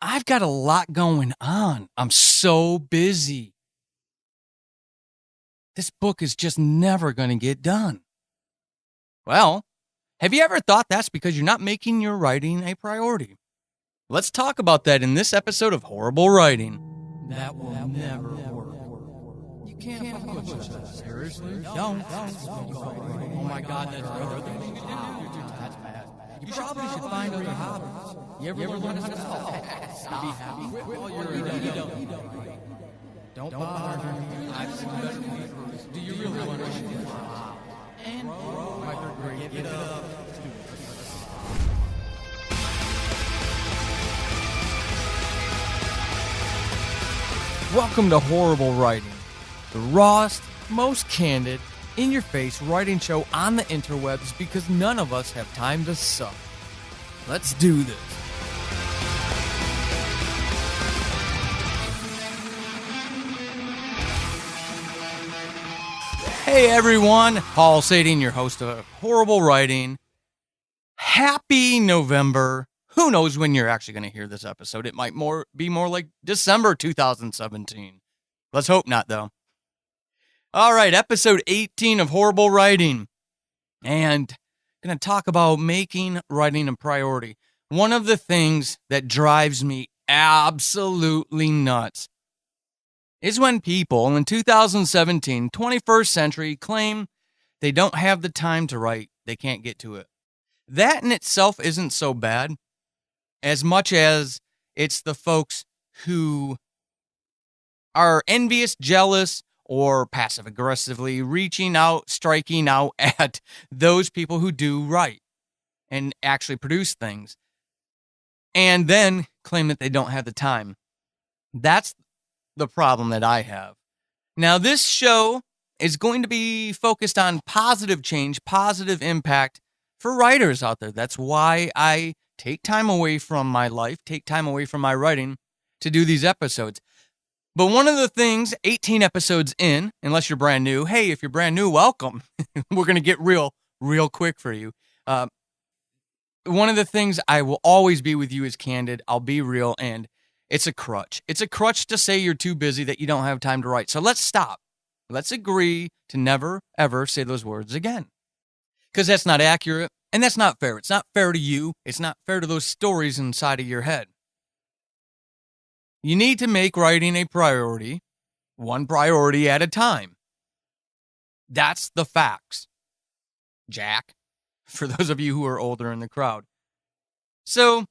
I've got a lot going on. I'm so busy. This book is just never going to get done. Well, have you ever thought that's because you're not making your writing a priority? Let's talk about that in this episode of Horrible Writing. That will never work. You can't put yourself seriously. Don't. Oh my God, that's other things you do. That's bad. You probably should find other hobbies. You ever want to stop? Be happy while you're Don't bother me. I've seen better papers. Do you really want to and my third grade, get up. Welcome to Horrible Writing, the rawest, most candid, in-your-face writing show on the interwebs because none of us have time to suck. Let's do this. Hey everyone, Paul Sading, your host of Horrible Writing. Happy November. Who knows when you're actually going to hear this episode? It might be more like December 2017. Let's hope not, though. All right, episode 18 of Horrible Writing. And I'm going to talk about making writing a priority. One of the things that drives me absolutely nuts is when people in 2017, 21st century, claim they don't have the time to write, they can't get to it. That in itself isn't so bad, as much as it's the folks who are envious, jealous, or passive-aggressively reaching out, striking out at those people who do write and actually produce things, and then claim that they don't have the time. That's the problem that I have. Now, this show is going to be focused on positive change, positive impact for writers out there. That's why I take time away from my life, take time away from my writing to do these episodes. But one of the things, 18 episodes in, unless you're brand new, hey, if you're brand new, welcome. We're going to get real quick for you. One of the things I will always be with you is candid. I'll be real, and it's a crutch. It's a crutch to say you're too busy, that you don't have time to write. So let's stop. Let's agree to never, ever say those words again. Because that's not accurate, and that's not fair. It's not fair to you. It's not fair to those stories inside of your head. You need to make writing a priority, one priority at a time. That's the facts, Jack, for those of you who are older in the crowd. So,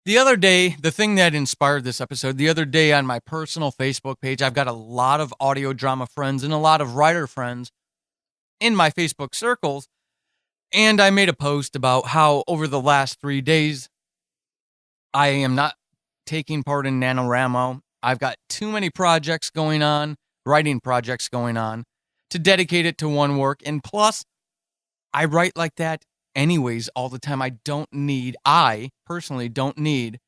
the other day, the thing that inspired this episode, the other day on my personal Facebook page, I've got a lot of audio drama friends and a lot of writer friends in my Facebook circles, and I made a post about how over the last 3 days, I am not taking part in NaNoWriMo. I've got too many projects going on, writing projects going on, to dedicate it to one work, and plus, I write like that anyways all the time. I personally don't need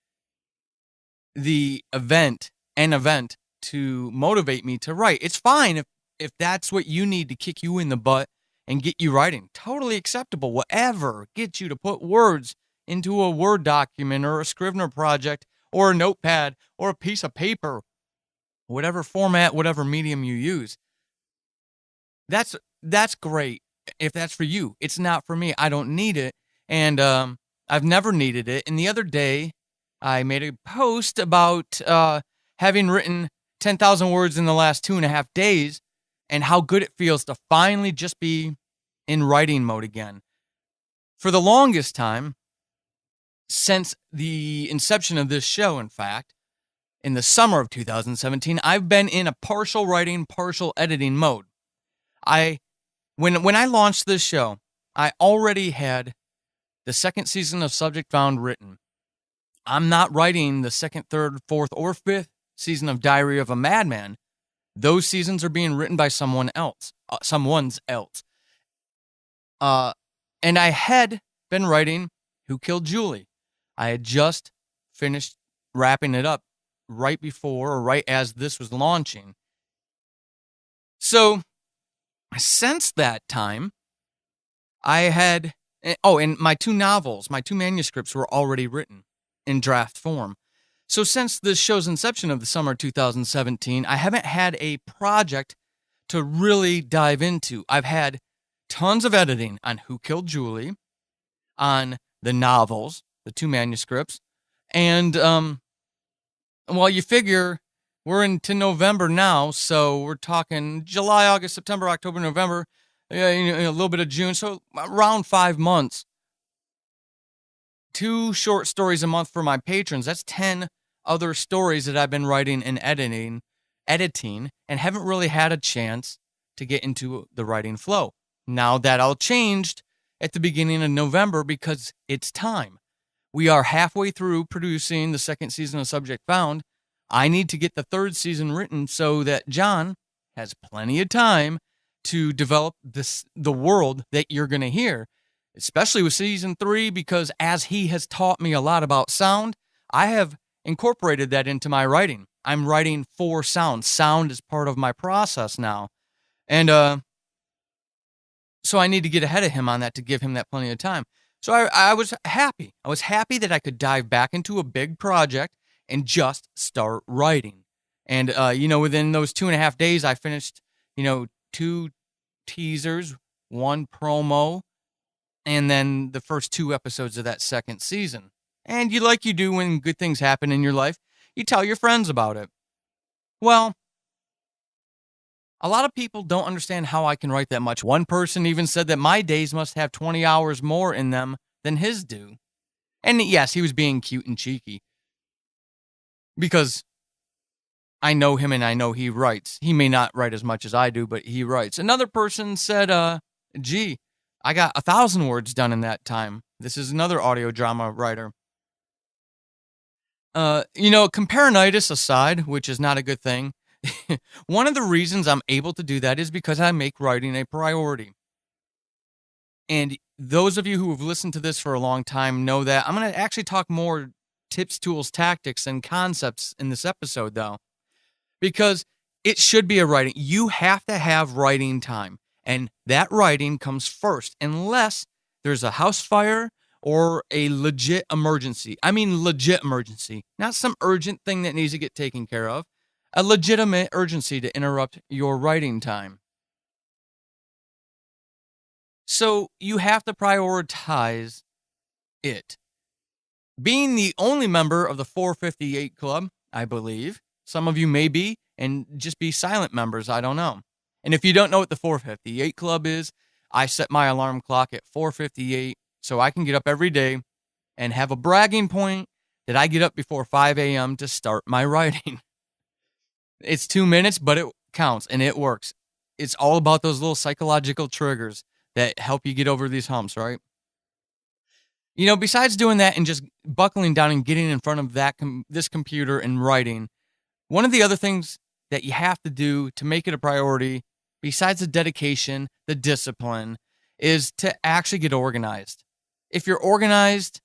an event to motivate me to write. It's fine if that's what you need to kick you in the butt and get you writing. Totally acceptable. Whatever gets you to put words into a Word document or a Scrivener project or a notepad or a piece of paper, whatever format, whatever medium you use. That's great. If that's for you. It's not for me. I don't need it, and I've never needed it. And the other day, I made a post about having written 10,000 words in the last 2.5 days and how good it feels to finally just be in writing mode again. For the longest time, since the inception of this show, in fact, in the summer of 2017, I've been in a partial writing, partial editing mode. When I launched this show, I already had the second season of Subject Found written. I'm not writing the second, third, fourth, or fifth season of Diary of a Madman. Those seasons are being written by someone's else. And I had been writing Who Killed Julie. I had just finished wrapping it up right before or right as this was launching. So, since that time, I had, and my two manuscripts were already written. in draft form. So since this show's inception of the summer 2017, I haven't had a project to really dive into. I've had tons of editing on Who Killed Julie, on the novels, the 2 manuscripts, and well, you figure we're into November now, so we're talking July, August, September, October, November, a little bit of June, so around 5 months. 2 short stories a month for my patrons. That's 10 other stories that I've been writing and editing, and haven't really had a chance to get into the writing flow. Now that all changed at the beginning of November because it's time. We are halfway through producing the 2nd season of Subject Found. I need to get the 3rd season written so that John has plenty of time to develop the world that you're going to hear, especially with season 3, because as he has taught me a lot about sound, I have incorporated that into my writing. I'm writing for sound. Sound is part of my process now. And so I need to get ahead of him on that to give him that plenty of time. So I was happy. I was happy that I could dive back into a big project and just start writing. And, within those 2.5 days, I finished, 2 teasers, 1 promo, and then the first 2 episodes of that 2nd season. And you do when good things happen in your life, you tell your friends about it. Well, a lot of people don't understand how I can write that much. One person even said that my days must have 20 hours more in them than his do. And yes, he was being cute and cheeky, because I know him and I know he writes. He may not write as much as I do, but he writes. Another person said, gee, I got 1,000 words done in that time. This is another audio drama writer. Comparinitis aside, which is not a good thing, one of the reasons I'm able to do that is because I make writing a priority. And those of you who have listened to this for a long time know that I'm going to actually talk more tips, tools, tactics, and concepts in this episode, though, because it should be a writing. You have to have writing time, and that writing comes first, unless there's a house fire or a legit emergency. I mean, legit emergency, not some urgent thing that needs to get taken care of. A legitimate urgency to interrupt your writing time. So you have to prioritize it. Being the only member of the 458 Club, I believe, some of you may be, and just be silent members, I don't know. And if you don't know what the 458 Club is, I set my alarm clock at 4:58 so I can get up every day and have a bragging point that I get up before 5 a.m. to start my writing. It's 2 minutes, but it counts and it works. It's all about those little psychological triggers that help you get over these humps, right? Besides doing that and just buckling down and getting in front of this computer and writing, one of the other things that you have to do to make it a priority, besides the dedication, the discipline, is to actually get organized. If you're organized,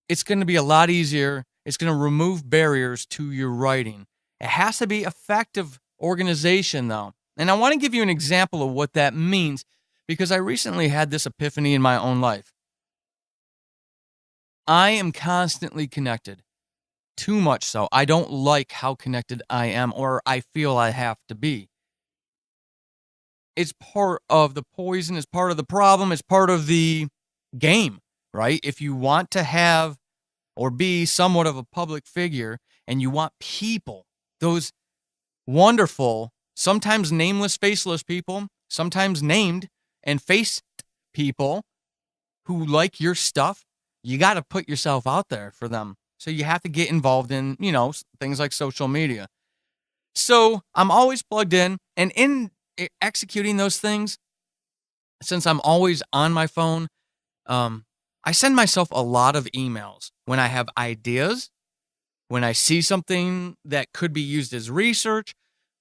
it's going to be a lot easier. It's going to remove barriers to your writing. It has to be effective organization, though. And I want to give you an example of what that means, because I recently had this epiphany in my own life. I am constantly connected. Too much so. I don't like how connected I am, or I feel I have to be. It's part of the poison, it's part of the problem, it's part of the game, right? If you want to have or be somewhat of a public figure and you want people, those wonderful, sometimes nameless, faceless people, sometimes named and faced people who like your stuff, you got to put yourself out there for them. So you have to get involved in, things like social media. So I'm always plugged in, and in executing those things, since I'm always on my phone, I send myself a lot of emails when I have ideas, when I see something that could be used as research,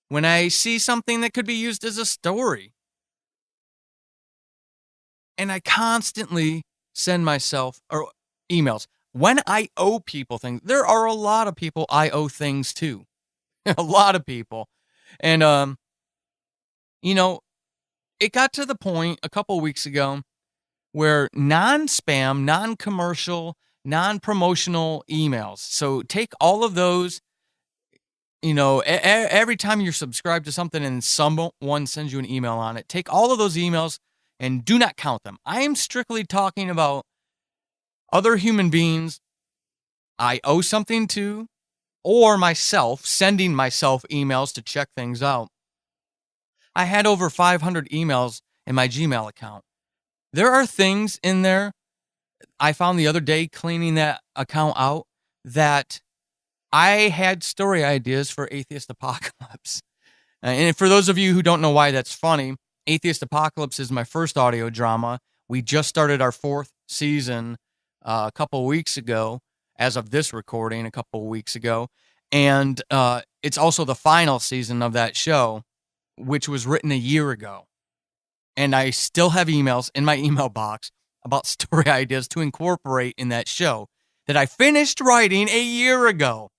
when I see something that could be used as a story. And I constantly send myself emails. When I owe people things, there are a lot of people I owe things to. A lot of people. And, it got to the point a couple weeks ago where non-spam, non-commercial, non-promotional emails. So take all of those, every time you're subscribed to something and someone sends you an email on it, take all of those emails and do not count them. I am strictly talking about other human beings I owe something to, or myself, sending myself emails to check things out. I had over 500 emails in my Gmail account. There are things in there I found the other day cleaning that account out that I had story ideas for Atheist Apocalypse. And for those of you who don't know why that's funny, Atheist Apocalypse is my first audio drama. We just started our 4th season a couple of weeks ago, as of this recording, a couple of weeks ago. And it's also the final season of that show, which was written a year ago. And I still have emails in my email box about story ideas to incorporate in that show that I finished writing a year ago.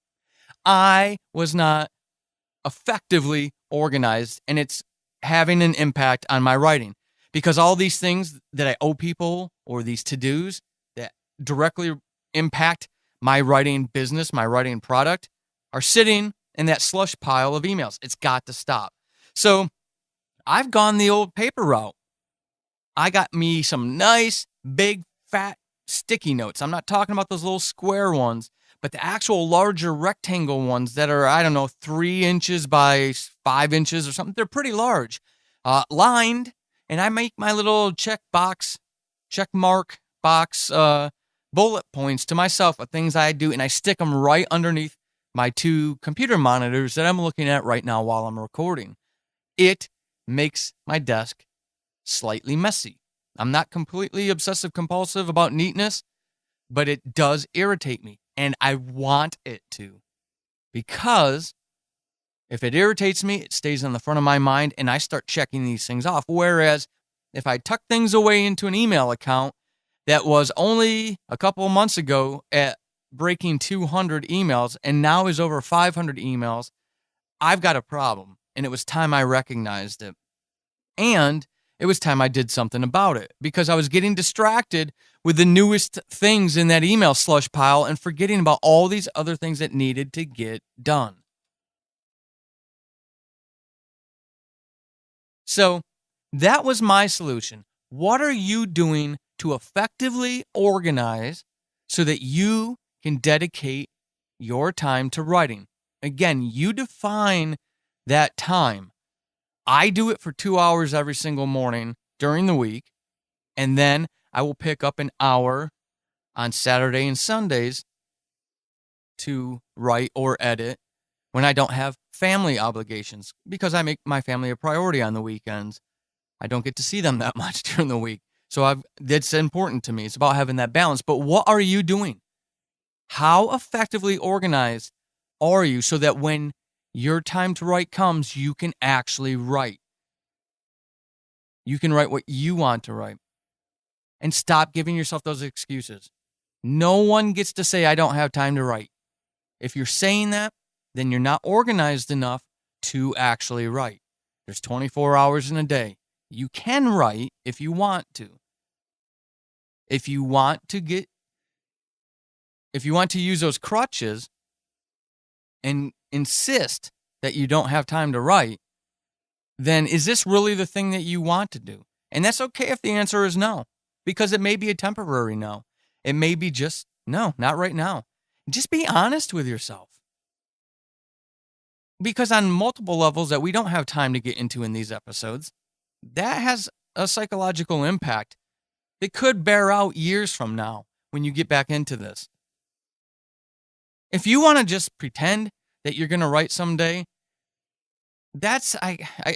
I was not effectively organized, and it's having an impact on my writing because all these things that I owe people or these to-dos that directly impact my writing business, my writing product, are sitting in that slush pile of emails. It's got to stop. So I've gone the old paper route. I got me some nice, big, fat sticky notes. I'm not talking about those little square ones, but the actual larger rectangle ones that are, 3 inches by 5 inches or something. They're pretty large, lined, and I make my little check mark box, bullet points to myself of things I do, and I stick them right underneath my 2 computer monitors that I'm looking at right now while I'm recording. It makes my desk slightly messy. I'm not completely obsessive compulsive about neatness, but it does irritate me, and I want it to, because if it irritates me, it stays on the front of my mind, and I start checking these things off. Whereas if I tuck things away into an email account that was only a couple of months ago at breaking 200 emails and now is over 500 emails, I've got a problem, and it was time I recognized it. And it was time I did something about it because I was getting distracted with the newest things in that email slush pile and forgetting about all these other things that needed to get done. So that was my solution. What are you doing to effectively organize so that you can dedicate your time to writing? Again, you define that time. I do it for 2 hours every single morning during the week, and then I will pick up an hour on Saturday and Sundays to write or edit when I don't have family obligations, because I make my family a priority on the weekends. I don't get to see them that much during the week. So that's important to me. It's about having that balance. But what are you doing? How effectively organized are you so that when your time to write comes, you can actually write? You can write what you want to write. And stop giving yourself those excuses. No one gets to say, I don't have time to write. If you're saying that, then you're not organized enough to actually write. There's 24 hours in a day. You can write if you want to. If you want to use those crutches and insist that you don't have time to write, then is this really the thing that you want to do? And that's okay if the answer is no, because it may be a temporary no. It may be just, no, not right now. Just be honest with yourself. Because on multiple levels that we don't have time to get into in these episodes, that has a psychological impact that could bear out years from now when you get back into this. If you want to just pretend that you're going to write someday, that's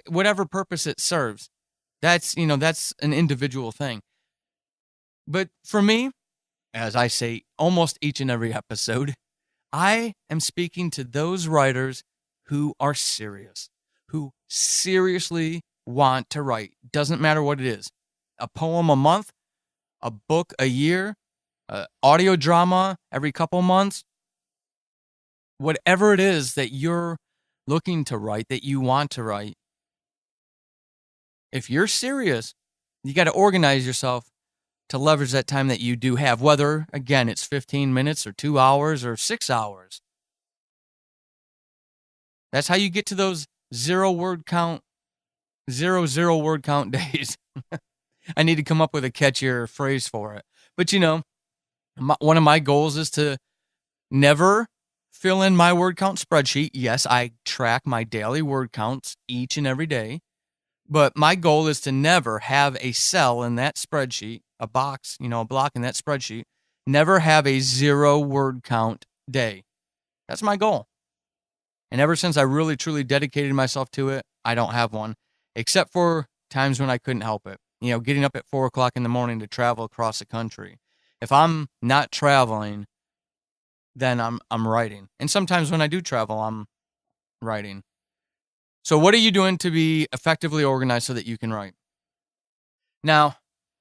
whatever purpose it serves. That's an individual thing. But for me, as I say almost each and every episode, I am speaking to those writers who are serious, who seriously want to write. Doesn't matter what it is. A poem a month, a book a year, audio drama every couple months. Whatever it is that you're looking to write, that you want to write. If you're serious, you got to organize yourself to leverage that time that you do have, whether, again, it's 15 minutes or 2 hours or 6 hours. That's how you get to those zero word count days. I need to come up with a catchier phrase for it. But one of my goals is to never fill in my word count spreadsheet. Yes, I track my daily word counts each and every day. But my goal is to never have a cell in that spreadsheet, a box, a block in that spreadsheet, never have a 0 word count day. That's my goal. And ever since I really, truly dedicated myself to it, I don't have one, except for times when I couldn't help it. Getting up at 4 o'clock in the morning to travel across the country. If I'm not traveling, then I'm writing. And sometimes when I do travel, I'm writing. So what are you doing to be effectively organized so that you can write? Now,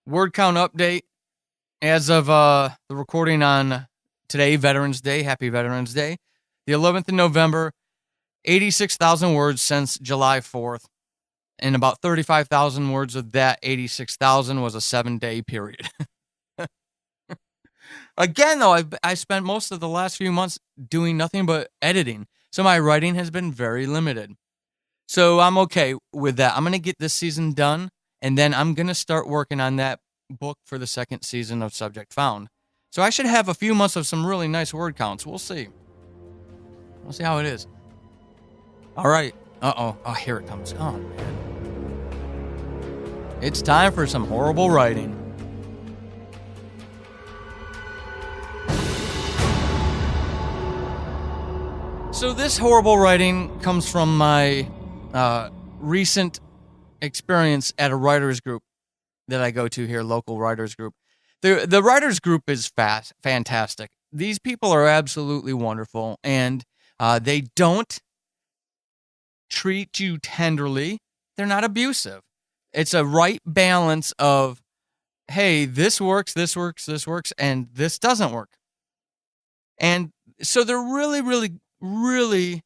word count update. As of the recording on today, Veterans Day, happy Veterans Day, the 11th of November, 86,000 words since July 4th. And about 35,000 words of that 86,000 was a 7-day period. Again, though, I spent most of the last few months doing nothing but editing. So my writing has been very limited. So I'm okay with that. I'm going to get this season done, and then I'm going to start working on that book for the second season of Subject Found. So I should have a few months of some really nice word counts. We'll see. We'll see how it is. All right. Uh-oh. Oh, here it comes. Oh, man. It's time for some horrible writing. So this horrible writing comes from my recent experience at a writers group that I go to here, local writers group. The writers group is fantastic. These people are absolutely wonderful, and they don't treat you tenderly. They're not abusive. It's a right balance of, hey, this works, and this doesn't work. And so they're really, really, really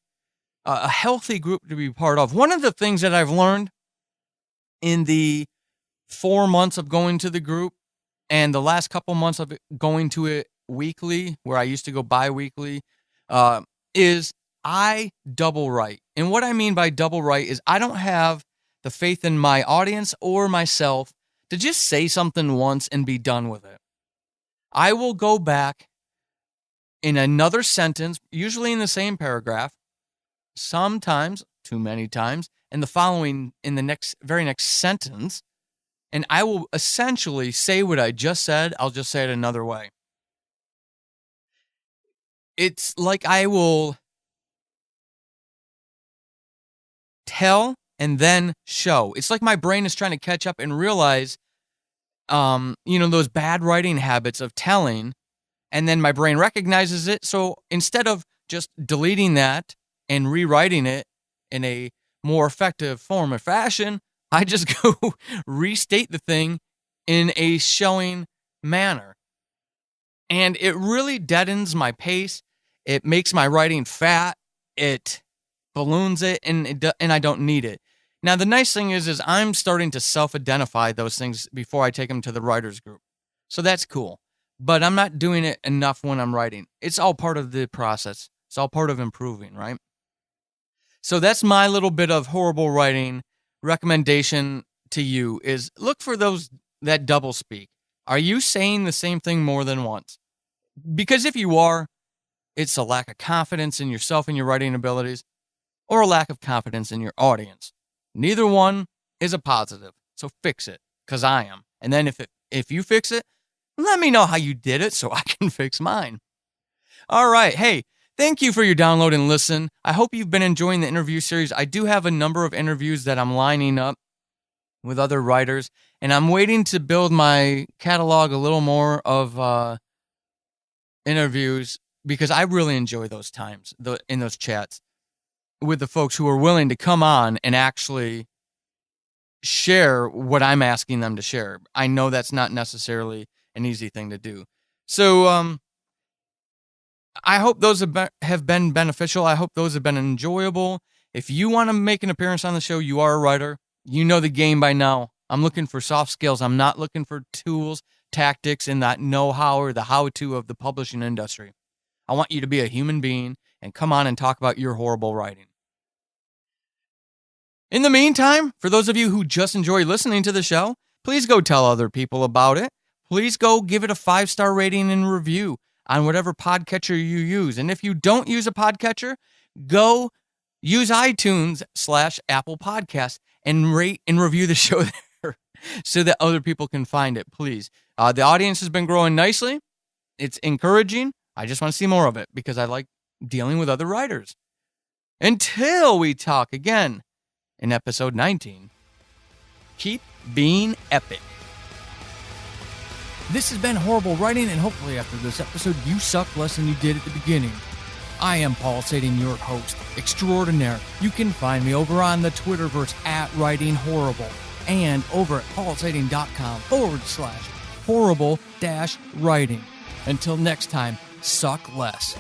a healthy group to be part of. One of the things that I've learned in the 4 months of going to the group and the last couple months of going to it weekly, where I used to go bi-weekly, is I double write. And what I mean by double write is I don't have the faith in my audience or myself to just say something once and be done with it. I will go back in another sentence, usually in the same paragraph, sometimes, too many times, in the very next sentence, and I will essentially say what I just said. I'll just say it another way. It's like I will tell and then show. It's like my brain is trying to catch up and realize, those bad writing habits of telling, and then my brain recognizes it. So instead of just deleting that and rewriting it in a more effective form or fashion, I just go restate the thing in a showing manner. And it really deadens my pace. It makes my writing fat. It balloons it, and I don't need it. Now, the nice thing is I'm starting to self-identify those things before I take them to the writers group. So that's cool. But I'm not doing it enough when I'm writing. It's all part of the process. It's all part of improving, right? So that's my little bit of horrible writing recommendation to you is look for that double speak. Are you saying the same thing more than once? Because if you are, it's a lack of confidence in yourself and your writing abilities, or a lack of confidence in your audience. Neither one is a positive. So fix it, because I am. And then if you fix it, let me know how you did it so I can fix mine. All right. Hey, thank you for your download and listen. I hope you've been enjoying the interview series. I do have a number of interviews that I'm lining up with other writers, and I'm waiting to build my catalog a little more of interviews because I really enjoy those times in those chats with the folks who are willing to come on and actually share what I'm asking them to share. I know that's not necessarily an easy thing to do. So I hope those have been beneficial. I hope those have been enjoyable. If you want to make an appearance on the show, you are a writer. You know the game by now. I'm looking for soft skills. I'm not looking for tools tactics and that know-how or the how-to of the publishing industry. I want you to be a human being and come on and talk about your horrible writing. In the meantime, for those of you who just enjoy listening to the show, please go tell other people about it. Please go give it a 5-star rating and review on whatever podcatcher you use. And if you don't use a podcatcher, go use iTunes/Apple Podcast and rate and review the show there so that other people can find it, please. The audience has been growing nicely. It's encouraging. I just want to see more of it because I like dealing with other writers. Until we talk again in episode 19, keep being epic. This has been Horrible Writing, and hopefully after this episode, you suck less than you did at the beginning. I am Paul Sading, your host extraordinaire. You can find me over on the Twitterverse @WritingHorrible and over at paulsading.com/horrible-writing. Until next time, suck less.